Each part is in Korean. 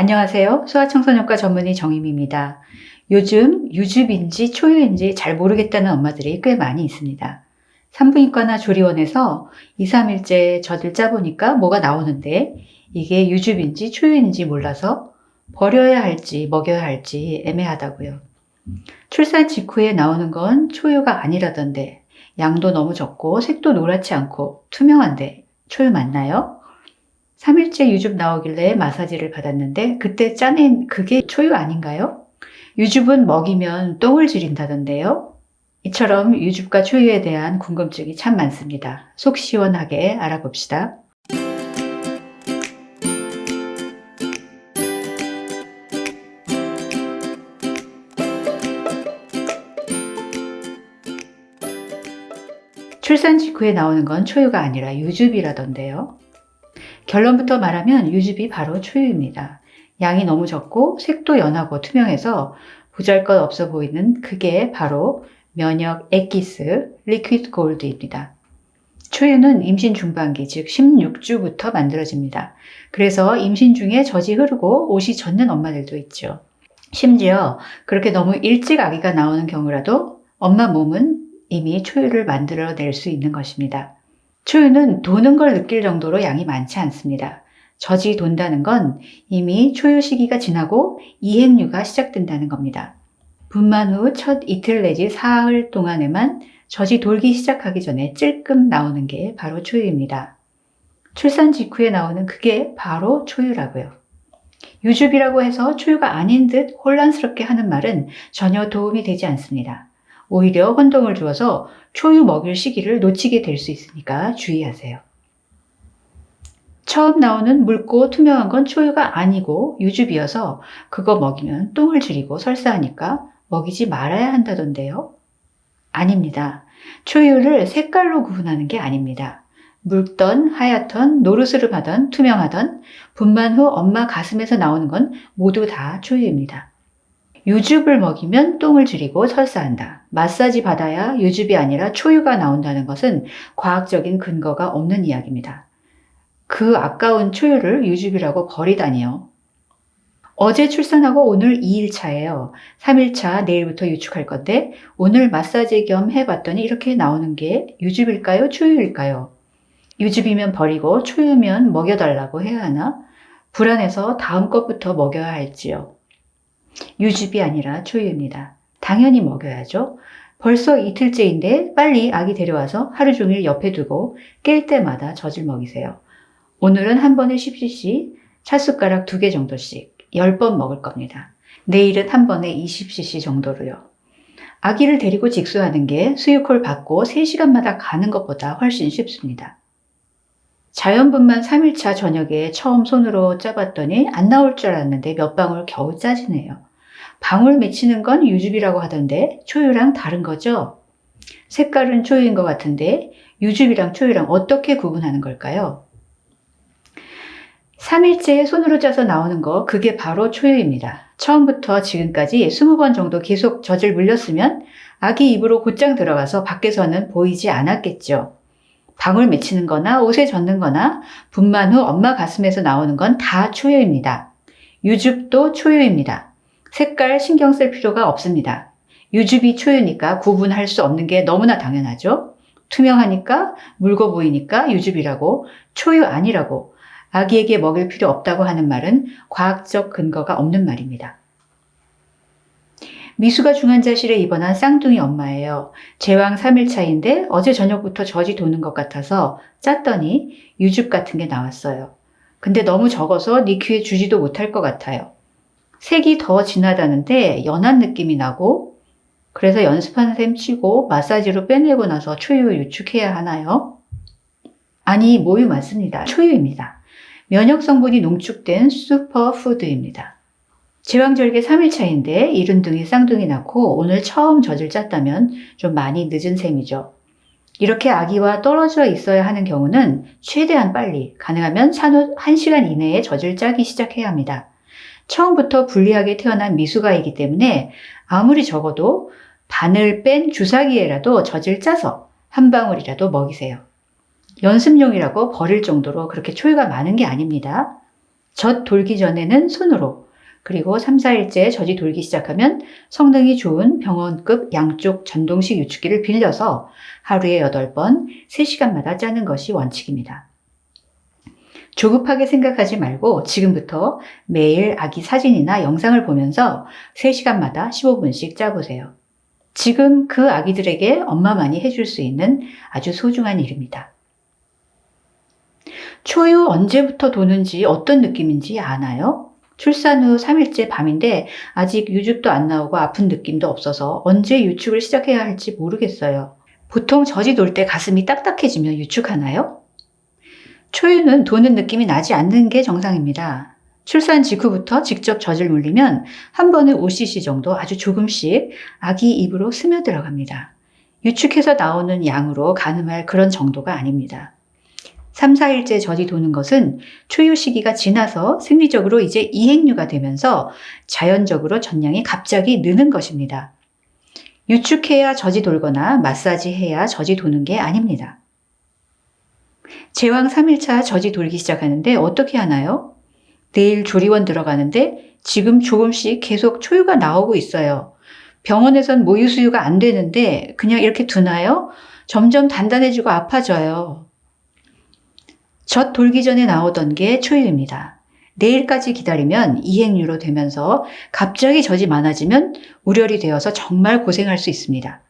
안녕하세요. 소아청소년과 전문의 정임입니다. 요즘 유즙인지 초유인지 잘 모르겠다는 엄마들이 꽤 많이 있습니다. 산부인과나 조리원에서 2, 3일째 젖을 짜보니까 뭐가 나오는데 이게 유즙인지 초유인지 몰라서 버려야 할지 먹여야 할지 애매하다고요. 출산 직후에 나오는 건 초유가 아니라던데 양도 너무 적고 색도 노랗지 않고 투명한데 초유 맞나요? 3일째 유즙 나오길래 마사지를 받았는데 그때 짜낸 그게 초유 아닌가요? 유즙은 먹이면 똥을 지린다던데요? 이처럼 유즙과 초유에 대한 궁금증이 참 많습니다. 속 시원하게 알아봅시다. 출산 직후에 나오는 건 초유가 아니라 유즙이라던데요. 결론부터 말하면 유즙이 바로 초유입니다. 양이 너무 적고 색도 연하고 투명해서 보잘것없어 보이는 그게 바로 면역 엑기스 리퀴드 골드입니다. 초유는 임신 중반기 즉 16주부터 만들어집니다. 그래서 임신 중에 젖이 흐르고 옷이 젖는 엄마들도 있죠. 심지어 그렇게 너무 일찍 아기가 나오는 경우라도 엄마 몸은 이미 초유를 만들어낼 수 있는 것입니다. 초유는 도는 걸 느낄 정도로 양이 많지 않습니다. 젖이 돈다는 건 이미 초유 시기가 지나고 이행류가 시작된다는 겁니다. 분만 후 첫 이틀 내지 사흘 동안에만 젖이 돌기 시작하기 전에 찔끔 나오는 게 바로 초유입니다. 출산 직후에 나오는 그게 바로 초유라고요. 유즙이라고 해서 초유가 아닌 듯 혼란스럽게 하는 말은 전혀 도움이 되지 않습니다. 오히려 혼동을 주어서 초유 먹일 시기를 놓치게 될 수 있으니까 주의하세요. 처음 나오는 묽고 투명한 건 초유가 아니고 유즙이어서 그거 먹이면 똥을 지리고 설사하니까 먹이지 말아야 한다던데요. 아닙니다. 초유를 색깔로 구분하는 게 아닙니다. 묽던 하얗던 노르스름하던 투명하던 분만 후 엄마 가슴에서 나오는 건 모두 다 초유입니다. 유즙을 먹이면 똥을 지리고 설사한다. 마사지 받아야 유즙이 아니라 초유가 나온다는 것은 과학적인 근거가 없는 이야기입니다. 그 아까운 초유를 유즙이라고 버리다니요. 어제 출산하고 오늘 2일차예요. 3일차 내일부터 유축할 건데 오늘 마사지 겸 해봤더니 이렇게 나오는 게 유즙일까요? 초유일까요? 유즙이면 버리고 초유면 먹여달라고 해야 하나? 불안해서 다음 것부터 먹여야 할지요. 유즙이 아니라 초유입니다. 당연히 먹여야죠. 벌써 이틀째인데 빨리 아기 데려와서 하루 종일 옆에 두고 깰 때마다 젖을 먹이세요. 오늘은 한 번에 10cc, 찻숟가락 2개 정도씩 10번 먹을 겁니다. 내일은 한 번에 20cc 정도로요. 아기를 데리고 직수하는 게 수유콜 받고 3시간마다 가는 것보다 훨씬 쉽습니다. 자연분만 3일차 저녁에 처음 손으로 짜봤더니 안 나올 줄 알았는데 몇 방울 겨우 짜지네요. 방울 맺히는 건 유즙이라고 하던데 초유랑 다른 거죠? 색깔은 초유인 것 같은데 유즙이랑 초유랑 어떻게 구분하는 걸까요? 3일째에 손으로 짜서 나오는 거 그게 바로 초유입니다. 처음부터 지금까지 20번 정도 계속 젖을 물렸으면 아기 입으로 곧장 들어가서 밖에서는 보이지 않았겠죠. 방울 맺히는 거나 옷에 젖는 거나 분만 후 엄마 가슴에서 나오는 건 다 초유입니다. 유즙도 초유입니다. 색깔 신경 쓸 필요가 없습니다. 유즙이 초유니까 구분할 수 없는 게 너무나 당연하죠. 투명하니까 묽어 보이니까 유즙이라고 초유 아니라고 아기에게 먹일 필요 없다고 하는 말은 과학적 근거가 없는 말입니다. 미수가 중환자실에 입원한 쌍둥이 엄마예요. 제왕 3일차인데 어제 저녁부터 젖이 도는 것 같아서 짰더니 유즙 같은 게 나왔어요. 근데 너무 적어서 니큐에 주지도 못할 것 같아요. 색이 더 진하다는데 연한 느낌이 나고 그래서 연습하는 셈 치고 마사지로 빼내고 나서 초유 유축해야 하나요? 아니, 모유 맞습니다. 초유입니다. 면역 성분이 농축된 슈퍼푸드입니다. 제왕절개 3일차인데 이른둥이 쌍둥이 낳고 오늘 처음 젖을 짰다면 좀 많이 늦은 셈이죠. 이렇게 아기와 떨어져 있어야 하는 경우는 최대한 빨리, 가능하면 산후 1시간 이내에 젖을 짜기 시작해야 합니다. 처음부터 불리하게 태어난 미숙아이기 때문에 아무리 적어도 반을 뺀 주사기에라도 젖을 짜서 한 방울이라도 먹이세요. 연습용이라고 버릴 정도로 그렇게 초유가 많은 게 아닙니다. 젖 돌기 전에는 손으로, 그리고 3, 4일째 젖이 돌기 시작하면 성능이 좋은 병원급 양쪽 전동식 유축기를 빌려서 하루에 8번, 3시간마다 짜는 것이 원칙입니다. 조급하게 생각하지 말고 지금부터 매일 아기 사진이나 영상을 보면서 3시간마다 15분씩 짜보세요. 지금 그 아기들에게 엄마만이 해줄 수 있는 아주 소중한 일입니다. 초유 언제부터 도는지 어떤 느낌인지 아나요? 출산 후 3일째 밤인데 아직 유즙도 안 나오고 아픈 느낌도 없어서 언제 유축을 시작해야 할지 모르겠어요. 보통 젖이 돌 때 가슴이 딱딱해지면 유축하나요? 초유는 도는 느낌이 나지 않는 게 정상입니다. 출산 직후부터 직접 젖을 물리면 한 번에 5cc 정도 아주 조금씩 아기 입으로 스며들어갑니다. 유축해서 나오는 양으로 가늠할 그런 정도가 아닙니다. 3, 4일째 젖이 도는 것은 초유 시기가 지나서 생리적으로 이제 이행류가 되면서 자연적으로 젖량이 갑자기 느는 것입니다. 유축해야 젖이 돌거나 마사지해야 젖이 도는 게 아닙니다. 제왕 3일차 젖이 돌기 시작하는데 어떻게 하나요? 내일 조리원 들어가는데 지금 조금씩 계속 초유가 나오고 있어요. 병원에선 모유 수유가 안 되는데 그냥 이렇게 두나요? 점점 단단해지고 아파져요. 젖 돌기 전에 나오던 게 초유입니다. 내일까지 기다리면 이행류로 되면서 갑자기 젖이 많아지면 우려리 되어서 정말 고생할 수 있습니다.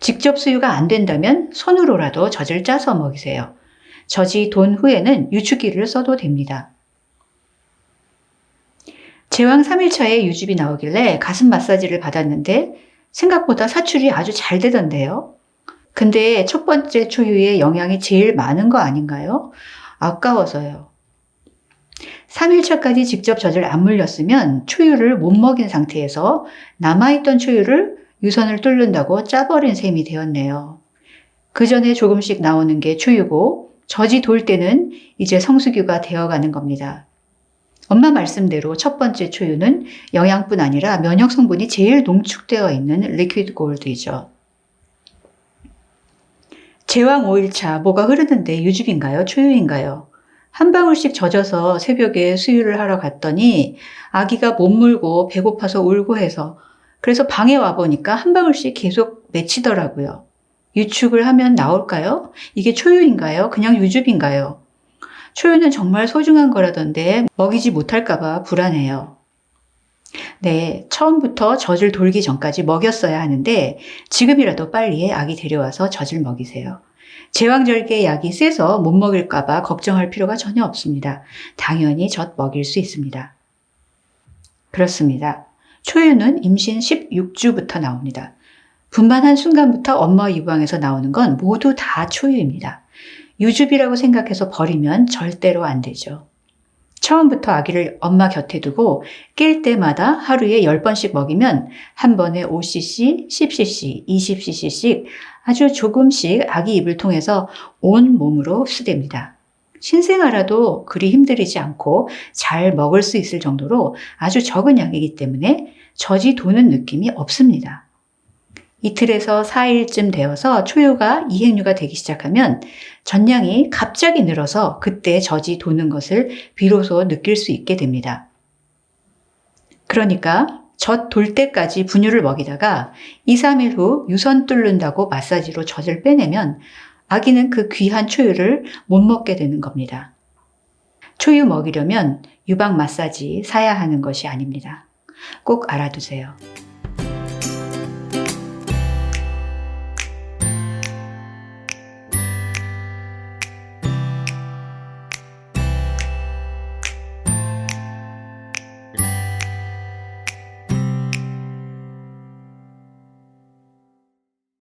직접 수유가 안 된다면 손으로라도 젖을 짜서 먹이세요. 젖이 돈 후에는 유축기를 써도 됩니다. 제왕 3일차에 유즙이 나오길래 가슴 마사지를 받았는데 생각보다 사출이 아주 잘 되던데요. 근데 첫 번째 초유에 영양이 제일 많은 거 아닌가요? 아까워서요. 3일차까지 직접 젖을 안 물렸으면 초유를 못 먹인 상태에서 남아있던 초유를 유선을 뚫는다고 짜버린 셈이 되었네요. 그 전에 조금씩 나오는 게 초유고 젖이 돌 때는 이제 성수기가 되어가는 겁니다. 엄마 말씀대로 첫 번째 초유는 영양뿐 아니라 면역 성분이 제일 농축되어 있는 리퀴드 골드이죠. 제왕 5일차 뭐가 흐르는데 유즙인가요? 초유인가요? 한 방울씩 젖어서 새벽에 수유를 하러 갔더니 아기가 못 물고 배고파서 울고 해서 그래서 방에 와보니까 한 방울씩 계속 맺히더라고요. 유축을 하면 나올까요? 이게 초유인가요? 그냥 유즙인가요? 초유는 정말 소중한 거라던데 먹이지 못할까봐 불안해요. 네, 처음부터 젖을 돌기 전까지 먹였어야 하는데 지금이라도 빨리 아기 데려와서 젖을 먹이세요. 제왕절개 약이 세서 못 먹일까봐 걱정할 필요가 전혀 없습니다. 당연히 젖 먹일 수 있습니다. 그렇습니다. 초유는 임신 16주부터 나옵니다. 분만한 순간부터 엄마 유방에서 나오는 건 모두 다 초유입니다. 유즙이라고 생각해서 버리면 절대로 안 되죠. 처음부터 아기를 엄마 곁에 두고 낄 때마다 하루에 10번씩 먹이면 한 번에 5cc, 10cc, 20cc씩 아주 조금씩 아기 입을 통해서 온 몸으로 흡수됩니다. 신생아라도 그리 힘들이지 않고 잘 먹을 수 있을 정도로 아주 적은 양이기 때문에 젖이 도는 느낌이 없습니다. 이틀에서 4일쯤 되어서 초유가 이행류가 되기 시작하면 젖량이 갑자기 늘어서 그때 젖이 도는 것을 비로소 느낄 수 있게 됩니다. 그러니까 젖 돌 때까지 분유를 먹이다가 2, 3일 후 유선 뚫는다고 마사지로 젖을 빼내면 아기는 그 귀한 초유를 못 먹게 되는 겁니다. 초유 먹이려면 유방 마사지 사야 하는 것이 아닙니다. 꼭 알아두세요.